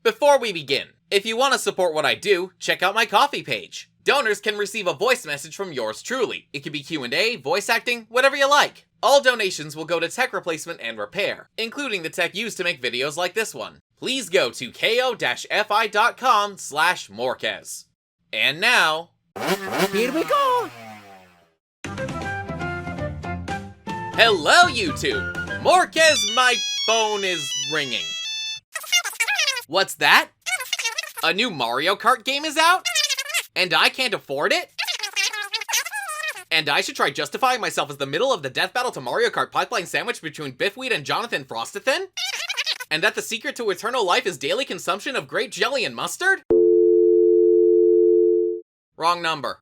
Before we begin, if you want to support what I do, check out my Ko-fi page. Donors can receive a voice message from yours truly. It could be Q&A, voice acting, whatever you like. All donations will go to tech replacement and repair, including the tech used to make videos like this one. Please go to ko-fi.com/Morkez. And now, here we go! Hello YouTube! Morkez, my phone is ringing. What's that? A new Mario Kart game is out? And I can't afford it? And I should try justifying myself as the middle of the death battle to Mario Kart pipeline sandwich between Biffweed and Jonathan Frostathin? And that the secret to eternal life is daily consumption of grape jelly and mustard? Wrong number.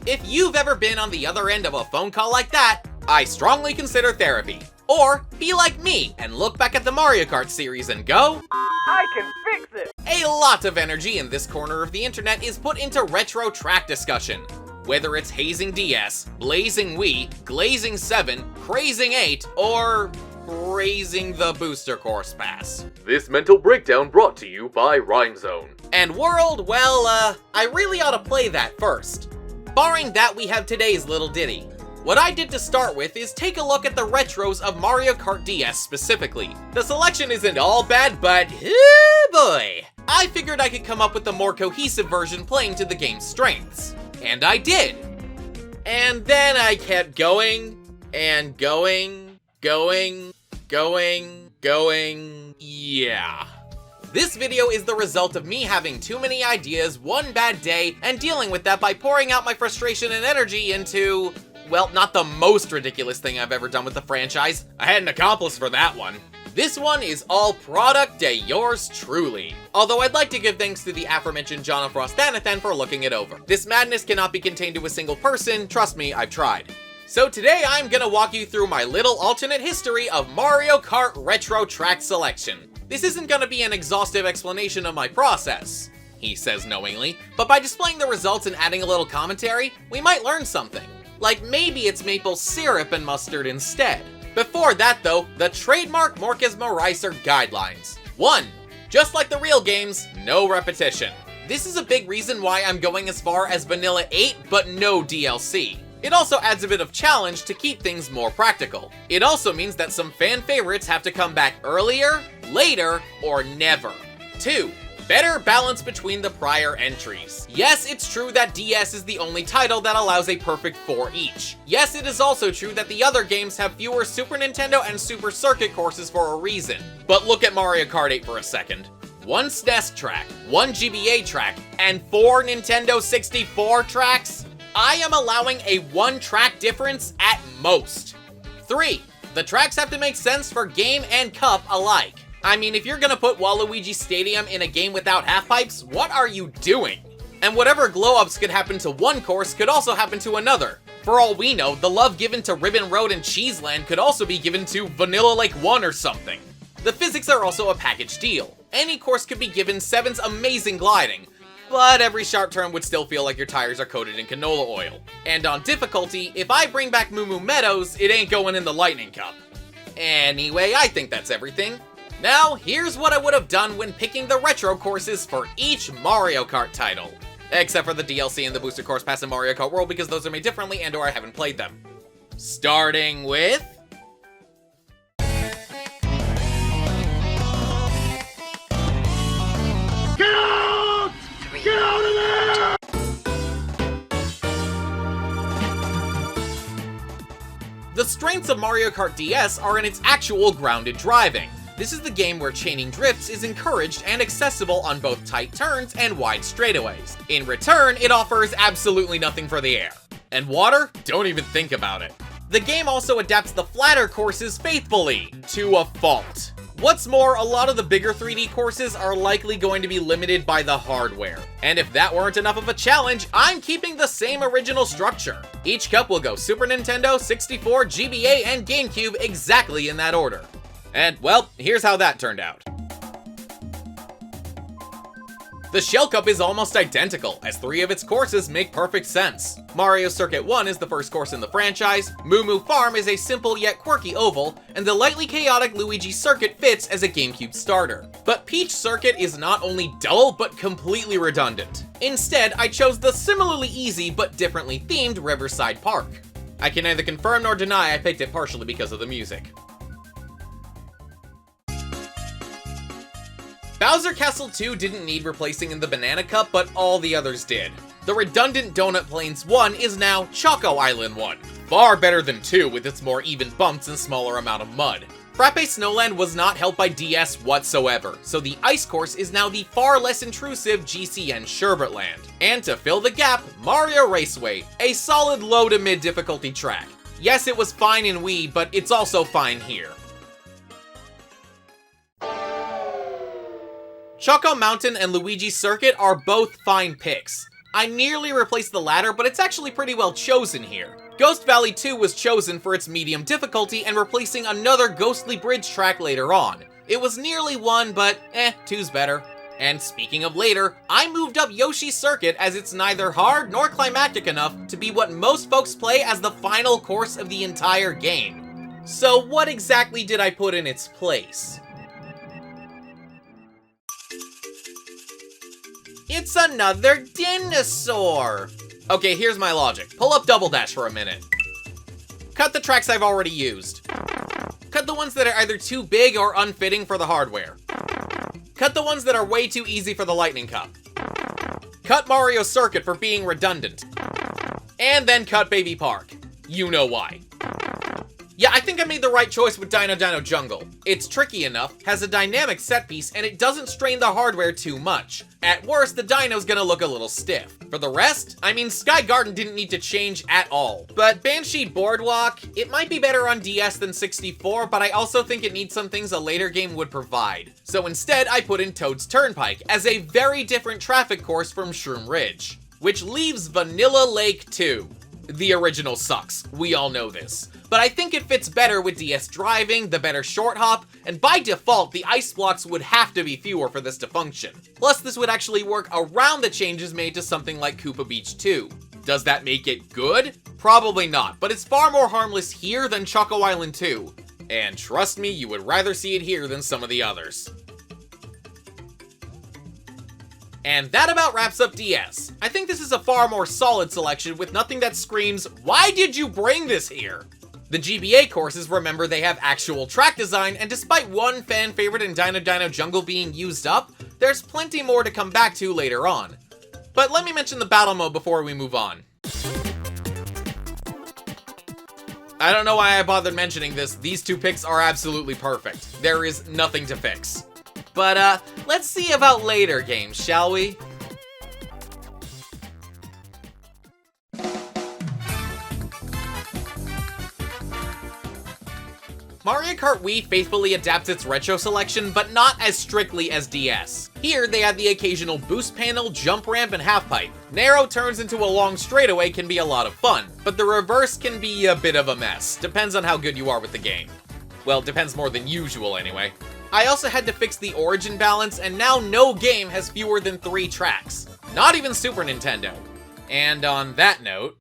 If you've ever been on the other end of a phone call like that, I strongly consider therapy. Or be like me and look back at the Mario Kart series and go, I can fix it! A lot of energy in this corner of the internet is put into retro track discussion. Whether it's hazing DS, blazing Wii, glazing 7, crazing 8, or praising the booster course pass. This mental breakdown brought to you by RhymeZone. And World, well, I really ought to play that first. Barring that, we have today's little ditty. What I did to start with is take a look at the retros of Mario Kart DS specifically. The selection isn't all bad, but oh boy! I figured I could come up with a more cohesive version playing to the game's strengths. And I did. And then I kept going, and going, yeah. This video is the result of me having too many ideas, one bad day, and dealing with that by pouring out my frustration and energy into, well, not the most ridiculous thing I've ever done with the franchise. I had an accomplice for that one. This one is all product de yours truly. Although I'd like to give thanks to the aforementioned Jonathan Frostathin for looking it over. This madness cannot be contained to a single person, trust me, I've tried. So today I'm gonna walk you through my little alternate history of Mario Kart retro track selection. This isn't gonna be an exhaustive explanation of my process, he says knowingly, but by displaying the results and adding a little commentary, we might learn something. Like maybe it's maple syrup and mustard instead. Before that though, the trademark Morkez Marihser guidelines. 1. Just like the real games, no repetition. This is a big reason why I'm going as far as Vanilla 8 but no DLC. It also adds a bit of challenge to keep things more practical. It also means that some fan favorites have to come back earlier, later, or never. 2. Better balance between the prior entries. Yes, it's true that DS is the only title that allows a perfect 4 each. Yes, it is also true that the other games have fewer Super Nintendo and Super Circuit courses for a reason. But look at Mario Kart 8 for a second. 1 SNES track, 1 GBA track, and 4 Nintendo 64 tracks? I am allowing a 1 track difference at most. 3. The tracks have to make sense for game and cup alike. I mean, if you're gonna put Waluigi Stadium in a game without half-pipes, what are you doing? And whatever glow-ups could happen to one course could also happen to another. For all we know, the love given to Ribbon Road and Cheeseland could also be given to Vanilla Lake 1 or something. The physics are also a package deal. Any course could be given 7's amazing gliding, but every sharp turn would still feel like your tires are coated in canola oil. And on difficulty, if I bring back Moo Moo Meadows, it ain't going in the Lightning Cup. Anyway, I think that's everything. Now, here's what I would have done when picking the retro courses for each Mario Kart title. Except for the DLC and the Booster Course Pass in Mario Kart World because those are made differently and or I haven't played them. Starting with... Get out! Get out of there! The strengths of Mario Kart DS are in its actual grounded driving. This is the game where chaining drifts is encouraged and accessible on both tight turns and wide straightaways. In return, it offers absolutely nothing for the air. And water? Don't even think about it. The game also adapts the flatter courses faithfully, to a fault. What's more, a lot of the bigger 3D courses are likely going to be limited by the hardware. And if that weren't enough of a challenge, I'm keeping the same original structure. Each cup will go Super Nintendo, 64, GBA, and GameCube exactly in that order. And, well, here's how that turned out. The Shell Cup is almost identical, as 3 of its courses make perfect sense. Mario Circuit 1 is the first course in the franchise, Moo Moo Farm is a simple yet quirky oval, and the lightly chaotic Luigi Circuit fits as a GameCube starter. But Peach Circuit is not only dull, but completely redundant. Instead, I chose the similarly easy but differently themed Riverside Park. I can neither confirm nor deny I picked it partially because of the music. Bowser Castle 2 didn't need replacing in the Banana Cup, but all the others did. The redundant Donut Plains 1 is now Choco Island 1. Far better than 2 with its more even bumps and smaller amount of mud. Frappe Snowland was not helped by DS whatsoever, so the ice course is now the far less intrusive GCN Sherbetland. And to fill the gap, Mario Raceway, a solid low to mid difficulty track. Yes, it was fine in Wii, but it's also fine here. Choco Mountain and Luigi Circuit are both fine picks. I nearly replaced the latter, but it's actually pretty well chosen here. Ghost Valley 2 was chosen for its medium difficulty and replacing another ghostly bridge track later on. It was nearly 1, but 2's better. And speaking of later, I moved up Yoshi's Circuit as it's neither hard nor climactic enough to be what most folks play as the final course of the entire game. So what exactly did I put in its place? It's another dinosaur! Okay, here's my logic. Pull up Double Dash for a minute. Cut the tracks I've already used. Cut the ones that are either too big or unfitting for the hardware. Cut the ones that are way too easy for the Lightning Cup. Cut Mario Circuit for being redundant. And then cut Baby Park. You know why. Yeah, I think I made the right choice with Dino Dino Jungle. It's tricky enough, has a dynamic set piece, and it doesn't strain the hardware too much. At worst, the dino's gonna look a little stiff. For the rest, I mean, Sky Garden didn't need to change at all. But Banshee Boardwalk, it might be better on DS than 64, but I also think it needs some things a later game would provide. So instead, I put in Toad's Turnpike as a very different traffic course from Shroom Ridge, which leaves Vanilla Lake 2. The original sucks, we all know this. But I think it fits better with DS driving, the better short hop, and by default, the ice blocks would have to be fewer for this to function. Plus, this would actually work around the changes made to something like Koopa Beach 2. Does that make it good? Probably not, but it's far more harmless here than Choco Island 2. And trust me, you would rather see it here than some of the others. And that about wraps up DS. I think this is a far more solid selection with nothing that screams, "Why did you bring this here?" The GBA courses, remember, they have actual track design, and despite one fan favorite in Dino Dino Jungle being used up, there's plenty more to come back to later on. But let me mention the battle mode before we move on. I don't know why I bothered mentioning this, these two picks are absolutely perfect. There is nothing to fix. But let's see about later games, shall we? Mario Kart Wii faithfully adapts its retro selection, but not as strictly as DS. Here, they add the occasional boost panel, jump ramp, and half pipe. Narrow turns into a long straightaway can be a lot of fun, but the reverse can be a bit of a mess. Depends on how good you are with the game. Well, depends more than usual anyway. I also had to fix the origin balance, and now no game has fewer than 3 tracks. Not even Super Nintendo. And on that note,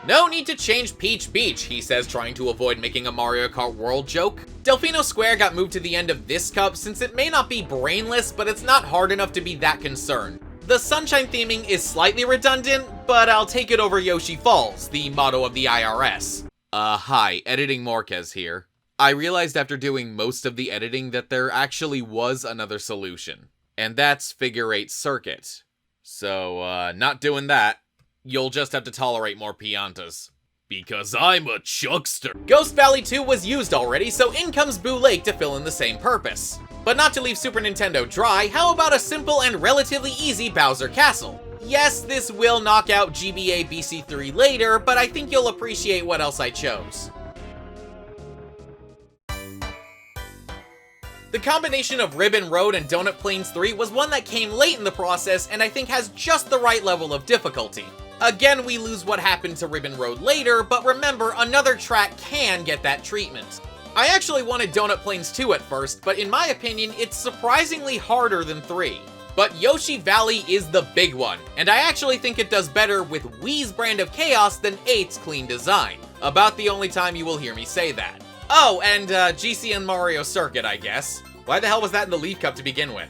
no need to change Peach Beach, he says, trying to avoid making a Mario Kart World joke. Delfino Square got moved to the end of this cup since it may not be brainless, but it's not hard enough to be that concerned. The Sunshine theming is slightly redundant, but I'll take it over Yoshi Falls, the motto of the IRS. Hi, Editing Morkez here. I realized after doing most of the editing that there actually was another solution, and that's Figure 8 Circuit. So, not doing that. You'll just have to tolerate more Piantas. Because I'm a chuckster. Ghost Valley 2 was used already, so in comes Boo Lake to fill in the same purpose. But not to leave Super Nintendo dry, how about a simple and relatively easy Bowser Castle? Yes, this will knock out GBA BC3 later, but I think you'll appreciate what else I chose. The combination of Ribbon Road and Donut Plains 3 was one that came late in the process and I think has just the right level of difficulty. Again, we lose what happened to Ribbon Road later, but remember, another track can get that treatment. I actually wanted Donut Plains 2 at first, but in my opinion, it's surprisingly harder than 3. But Yoshi Valley is the big one, and I actually think it does better with Wii's brand of chaos than 8's clean design. About the only time you will hear me say that. Oh, and GC and Mario Circuit, I guess. Why the hell was that in the Leaf Cup to begin with?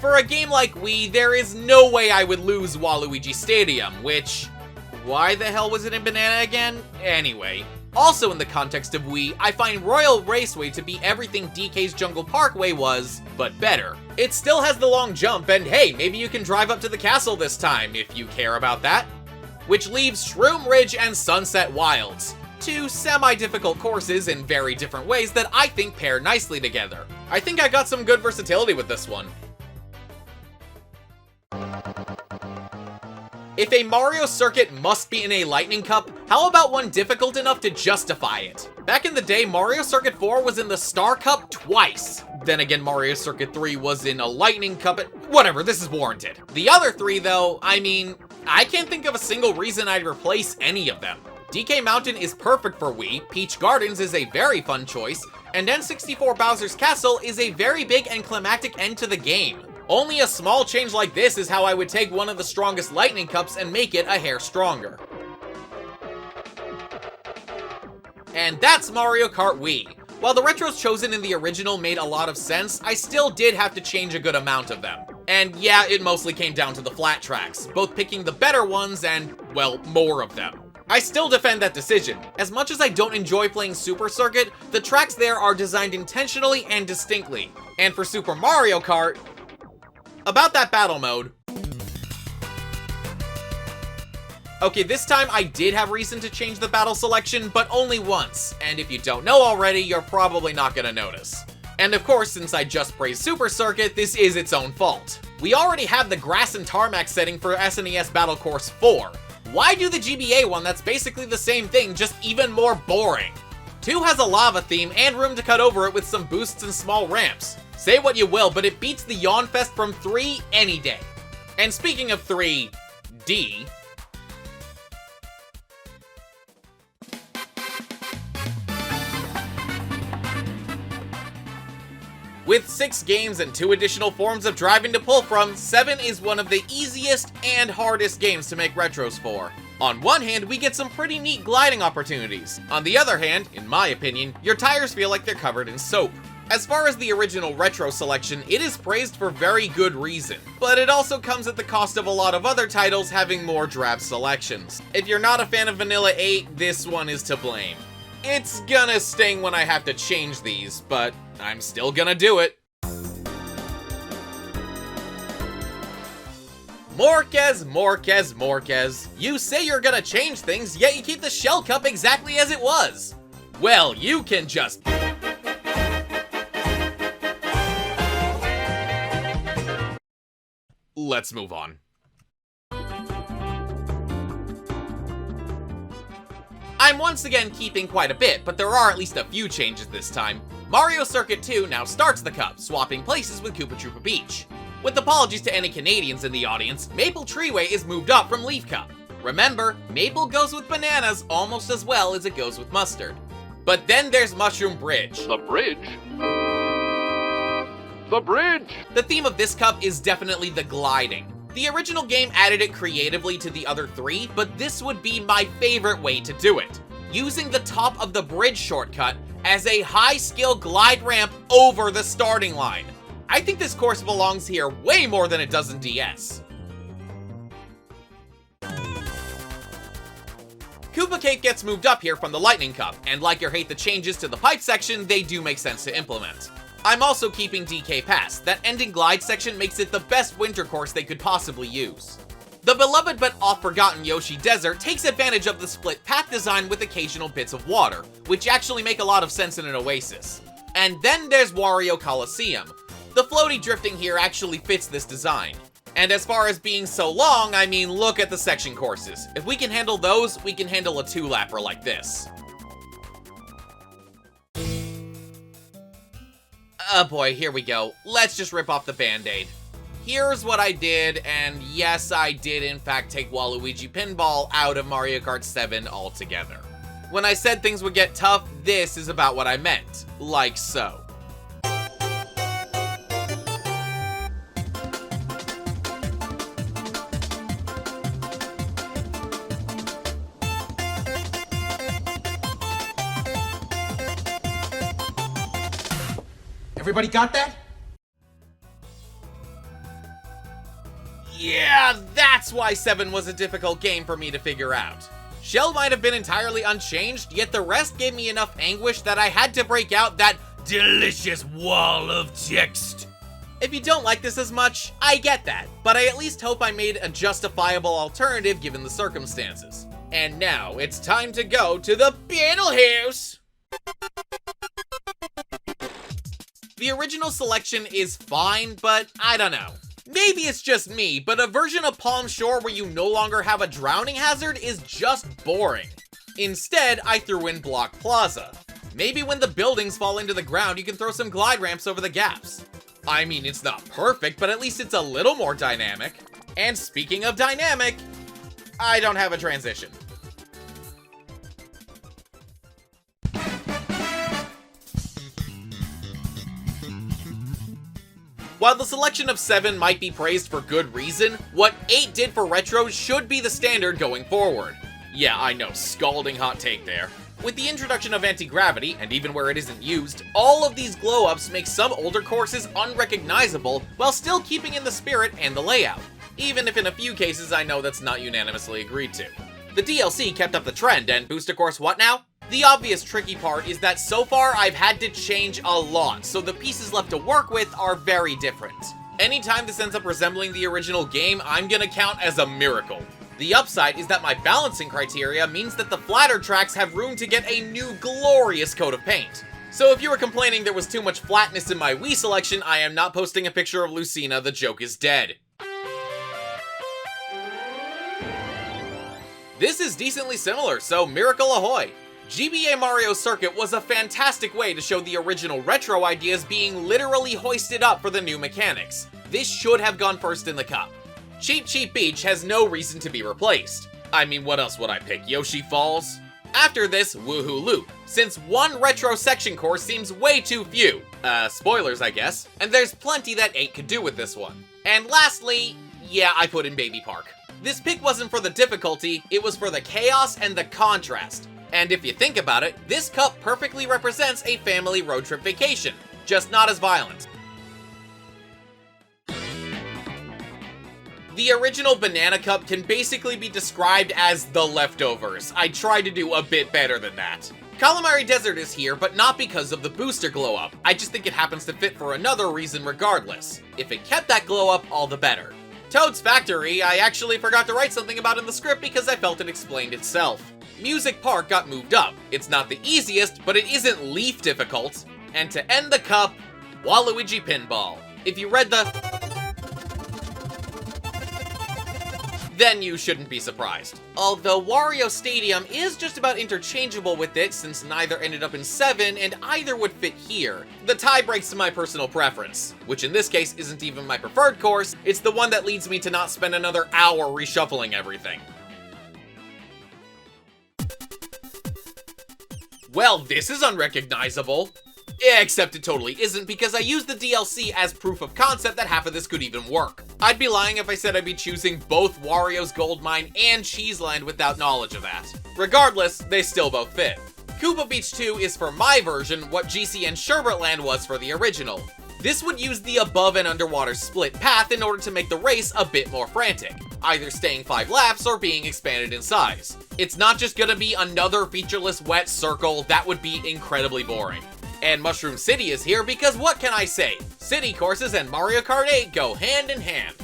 For a game like Wii, there is no way I would lose Waluigi Stadium, which... why the hell was it in Banana again? Anyway. Also in the context of Wii, I find Royal Raceway to be everything DK's Jungle Parkway was, but better. It still has the long jump, and hey, maybe you can drive up to the castle this time, if you care about that. Which leaves Shroom Ridge and Sunset Wilds. Two semi-difficult courses in very different ways that I think pair nicely together. I think I got some good versatility with this one. If a Mario Circuit must be in a Lightning Cup, how about one difficult enough to justify it? Back in the day, Mario Circuit 4 was in the Star Cup twice. Then again, Mario Circuit 3 was in a Lightning Cup. Whatever, this is warranted. The other three, though, I mean, I can't think of a single reason I'd replace any of them. DK Mountain is perfect for Wii, Peach Gardens is a very fun choice, and N64 Bowser's Castle is a very big and climactic end to the game. Only a small change like this is how I would take one of the strongest Lightning Cups and make it a hair stronger. And that's Mario Kart Wii. While the retros chosen in the original made a lot of sense, I still did have to change a good amount of them. And yeah, it mostly came down to the flat tracks, both picking the better ones and, well, more of them. I still defend that decision. As much as I don't enjoy playing Super Circuit, the tracks there are designed intentionally and distinctly. And for Super Mario Kart, about that battle mode. Okay, this time I did have reason to change the battle selection, but only once. And if you don't know already, you're probably not gonna notice. And of course, since I just praised Super Circuit, this is its own fault. We already have the grass and tarmac setting for SNES Battle Course 4. Why do the GBA one that's basically the same thing, just even more boring? 2 has a lava theme and room to cut over it with some boosts and small ramps. Say what you will, but it beats the Yawn Fest from 3 any day. And speaking of 3D... with 6 games and 2 additional forms of driving to pull from, 7 is one of the easiest and hardest games to make retros for. On one hand, we get some pretty neat gliding opportunities. On the other hand, in my opinion, your tires feel like they're covered in soap. As far as the original retro selection, it is praised for very good reason, but it also comes at the cost of a lot of other titles having more drab selections. If you're not a fan of Vanilla 8, this one is to blame. It's gonna sting when I have to change these, but I'm still gonna do it. Morkez. You say you're gonna change things, yet you keep the Shell Cup exactly as it was. Well, you can just... let's move on. I'm once again keeping quite a bit, but there are at least a few changes this time. Mario Circuit 2 now starts the cup, swapping places with Koopa Troopa Beach. With apologies to any Canadians in the audience, Maple Treeway is moved up from Leaf Cup. Remember, maple goes with bananas almost as well as it goes with mustard. But then there's Mushroom Bridge. The bridge? The bridge! The theme of this cup is definitely the gliding. The original game added it creatively to the other 3, but this would be my favorite way to do it. Using the top of the bridge shortcut as a high-skill glide ramp over the starting line. I think this course belongs here way more than it does in DS. Koopa Cake gets moved up here from the Lightning Cup, and like or hate the changes to the pipe section, they do make sense to implement. I'm also keeping DK Pass. That ending glide section makes it the best winter course they could possibly use. The beloved but oft-forgotten Yoshi Desert takes advantage of the split path design with occasional bits of water, which actually make a lot of sense in an oasis. And then there's Wario Coliseum. The floaty drifting here actually fits this design. And as far as being so long, I mean, look at the section courses. If we can handle those, we can handle a 2-lapper like this. Oh boy, here we go. Let's just rip off the band-aid. Here's what I did, and yes, I did in fact take Waluigi Pinball out of Mario Kart 7 altogether. When I said things would get tough, this is about what I meant. Like so. Everybody got that? Yeah, that's why 7 was a difficult game for me to figure out. Shell might have been entirely unchanged, yet the rest gave me enough anguish that I had to break out that delicious wall of text. If you don't like this as much, I get that, but I at least hope I made a justifiable alternative given the circumstances. And now it's time to go to the Battle House! The original selection is fine, but I don't know. Maybe it's just me, but a version of Palm Shore where you no longer have a drowning hazard is just boring. Instead, I threw in Block Plaza. Maybe when the buildings fall into the ground, you can throw some glide ramps over the gaps. I mean, it's not perfect, but at least it's a little more dynamic. And speaking of dynamic, I don't have a transition. While the selection of 7 might be praised for good reason, what 8 did for retro should be the standard going forward. Yeah, I know, scalding hot take there. With the introduction of anti-gravity, and even where it isn't used, all of these glow-ups make some older courses unrecognizable while still keeping in the spirit and the layout. Even if in a few cases I know that's not unanimously agreed to. The DLC kept up the trend, and booster course what now? The obvious tricky part is that so far I've had to change a lot, so the pieces left to work with are very different. Anytime this ends up resembling the original game, I'm gonna count as a miracle. The upside is that my balancing criteria means that the flatter tracks have room to get a new glorious coat of paint. So if you were complaining there was too much flatness in my Wii selection, I am not posting a picture of Lucina, the joke is dead. This is decently similar, so miracle ahoy! GBA Mario Circuit was a fantastic way to show the original retro ideas being literally hoisted up for the new mechanics. This should have gone first in the cup. Cheap Cheap Beach has no reason to be replaced. I mean, what else would I pick, Yoshi Falls? After this, Woohoo Loop, since one retro section course seems way too few. Spoilers I guess. And there's plenty that 8 could do with this one. And lastly, yeah, I put in Baby Park. This pick wasn't for the difficulty, it was for the chaos and the contrast. And if you think about it, this cup perfectly represents a family road trip vacation, just not as violent. The original Banana Cup can basically be described as the leftovers. I tried to do a bit better than that. Calamari Desert is here, but not because of the booster glow-up. I just think it happens to fit for another reason regardless. If it kept that glow-up, all the better. Toad's Factory, I actually forgot to write something about in the script because I felt it explained itself. Music Park got moved up. It's not the easiest, but it isn't Leaf difficult. And to end the cup, Waluigi Pinball. If you read the... then you shouldn't be surprised. Although Wario Stadium is just about interchangeable with it since neither ended up in 7 and either would fit here. The tie breaks to my personal preference, which in this case isn't even my preferred course, it's the one that leads me to not spend another hour reshuffling everything. Well, this is unrecognizable. Except it totally isn't because I used the DLC as proof of concept that half of this could even work. I'd be lying if I said I'd be choosing both Wario's Gold Mine and Cheeseland without knowledge of that. Regardless, they still both fit. Koopa Beach 2 is for my version what GCN Sherbetland was for the original. This would use the above and underwater split path in order to make the race a bit more frantic, either staying 5 laps or being expanded in size. It's not just gonna be another featureless wet circle, that would be incredibly boring. And Mushroom City is here because what can I say? City courses and Mario Kart 8 go hand in hand.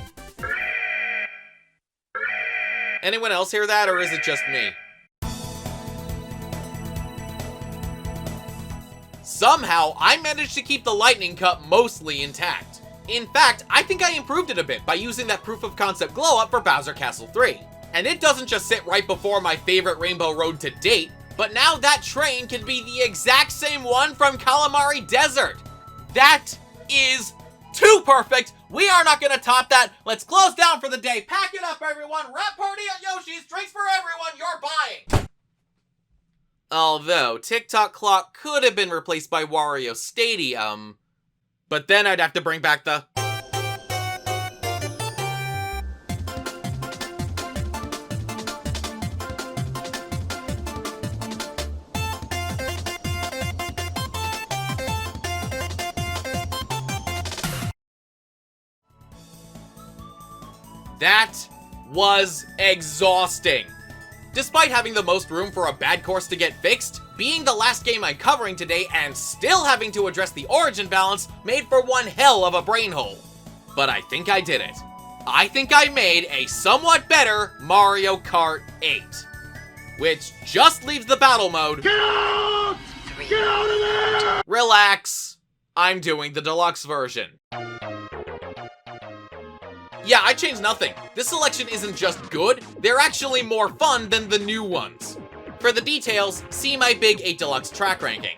Anyone else hear that, or is it just me? Somehow, I managed to keep the Lightning Cup mostly intact. In fact, I think I improved it a bit by using that proof of concept glow up for Bowser Castle 3. And it doesn't just sit right before my favorite Rainbow Road to date, but now that train can be the exact same one from Calamari Desert. That is too perfect. We are not gonna top that. Let's close down for the day. Pack it up, everyone. Wrap party at Yoshi's. Drinks for everyone. You're buying. Although, TikTok Clock could have been replaced by Wario Stadium, but then I'd have to bring back the... That was exhausting. Despite having the most room for a bad course to get fixed, being the last game I'm covering today and still having to address the origin balance made for one hell of a brain hole. But I think I did it. I think I made a somewhat better Mario Kart 8. Which just leaves the battle mode. Get out! Get out of there! Relax. I'm doing the deluxe version. Yeah, I changed nothing. This selection isn't just good, they're actually more fun than the new ones. For the details, see my Big 8 Deluxe track ranking.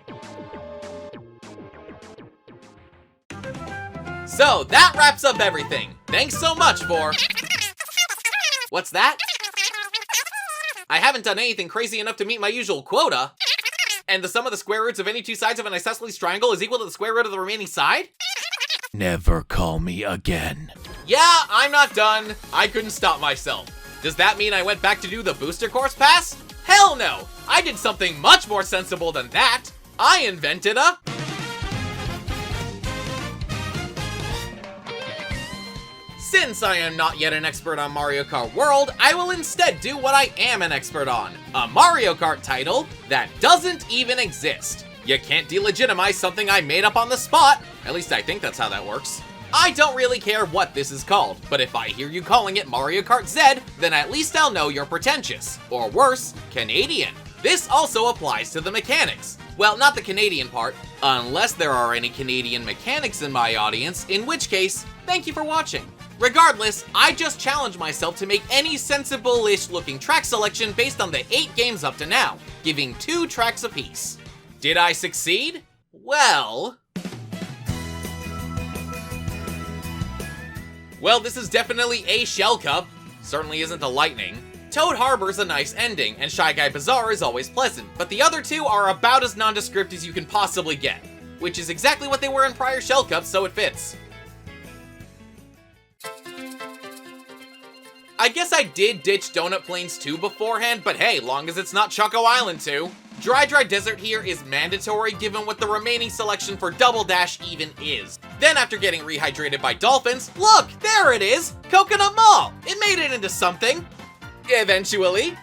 So, that wraps up everything. Thanks so much for... What's that? I haven't done anything crazy enough to meet my usual quota. And the sum of the square roots of any two sides of an isosceles triangle is equal to the square root of the remaining side? Never call me again. Yeah, I'm not done. I couldn't stop myself. Does that mean I went back to do the booster course pass? Hell no! I did something much more sensible than that. I invented a... Since I am not yet an expert on Mario Kart World, I will instead do what I am an expert on. A Mario Kart title that doesn't even exist. You can't delegitimize something I made up on the spot. At least I think that's how that works. I don't really care what this is called, but if I hear you calling it Mario Kart Z, then at least I'll know you're pretentious. Or worse, Canadian. This also applies to the mechanics. Well, not the Canadian part, unless there are any Canadian mechanics in my audience, in which case, thank you for watching. Regardless, I just challenged myself to make any sensible-ish looking track selection based on the 8 games up to now, giving 2 tracks apiece. Did I succeed? Well, this is definitely a Shell Cup. Certainly isn't the Lightning. Toad Harbor's a nice ending, and Shy Guy Bazaar is always pleasant, but the other 2 are about as nondescript as you can possibly get, which is exactly what they were in prior Shell Cups, so it fits. I guess I did ditch Donut Plains 2 beforehand, but hey, long as it's not Choco Island 2. Dry Desert here is mandatory given what the remaining selection for Double Dash even is. Then after getting rehydrated by dolphins, look, there it is! Coconut Mall! It made it into something. Eventually.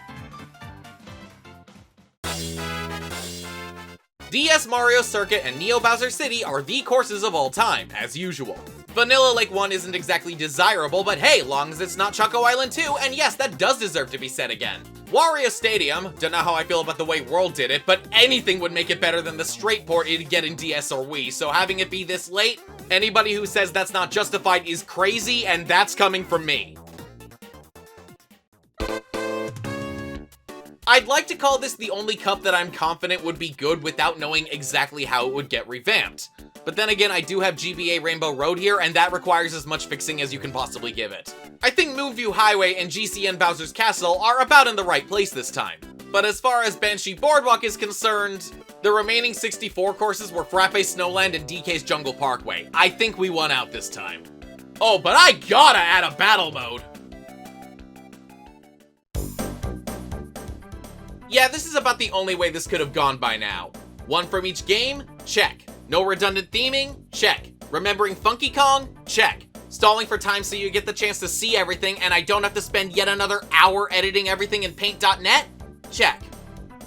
DS Mario Circuit and Neo Bowser City are the courses of all time, as usual. Vanilla Lake 1 isn't exactly desirable, but hey, long as it's not Choco Island 2, and yes, that does deserve to be said again. Wario Stadium, don't know how I feel about the way World did it, but anything would make it better than the straight port it'd get in DS or Wii, so having it be this late, anybody who says that's not justified is crazy, and that's coming from me. I'd like to call this the only cup that I'm confident would be good without knowing exactly how it would get revamped. But then again, I do have GBA Rainbow Road here, and that requires as much fixing as you can possibly give it. I think Moonview Highway and GCN Bowser's Castle are about in the right place this time. But as far as Banshee Boardwalk is concerned, the remaining 64 courses were Frappe Snowland and DK's Jungle Parkway. I think we won out this time. Oh, but I gotta add a battle mode! Yeah, this is about the only way this could have gone by now. One from each game? Check. No redundant theming? Check. Remembering Funky Kong? Check. Stalling for time so you get the chance to see everything and I don't have to spend yet another hour editing everything in Paint.net? Check.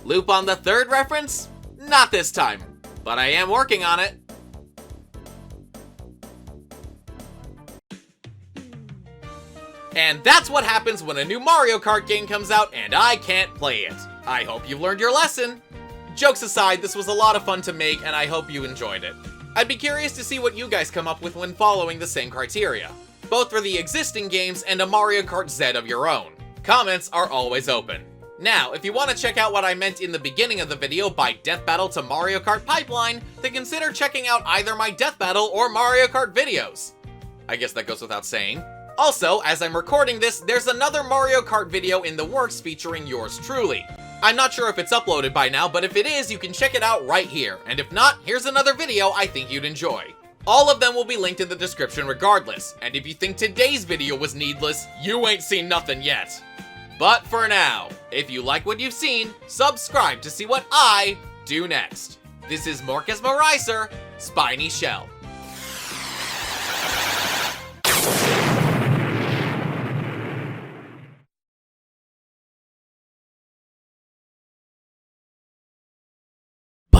Loop on the third reference? Not this time, but I am working on it. And that's what happens when a new Mario Kart game comes out and I can't play it. I hope you've learned your lesson. Jokes aside, this was a lot of fun to make and I hope you enjoyed it. I'd be curious to see what you guys come up with when following the same criteria, both for the existing games and a Mario Kart Z of your own. Comments are always open. Now, if you want to check out what I meant in the beginning of the video by Death Battle to Mario Kart Pipeline, then consider checking out either my Death Battle or Mario Kart videos. I guess that goes without saying. Also, as I'm recording this, there's another Mario Kart video in the works featuring yours truly. I'm not sure if it's uploaded by now, but if it is, you can check it out right here. And if not, here's another video I think you'd enjoy. All of them will be linked in the description regardless. And if you think today's video was needless, you ain't seen nothing yet. But for now, if you like what you've seen, subscribe to see what I do next. This is Morkez Marihser, Spiny Shell.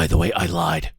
By the way, I lied.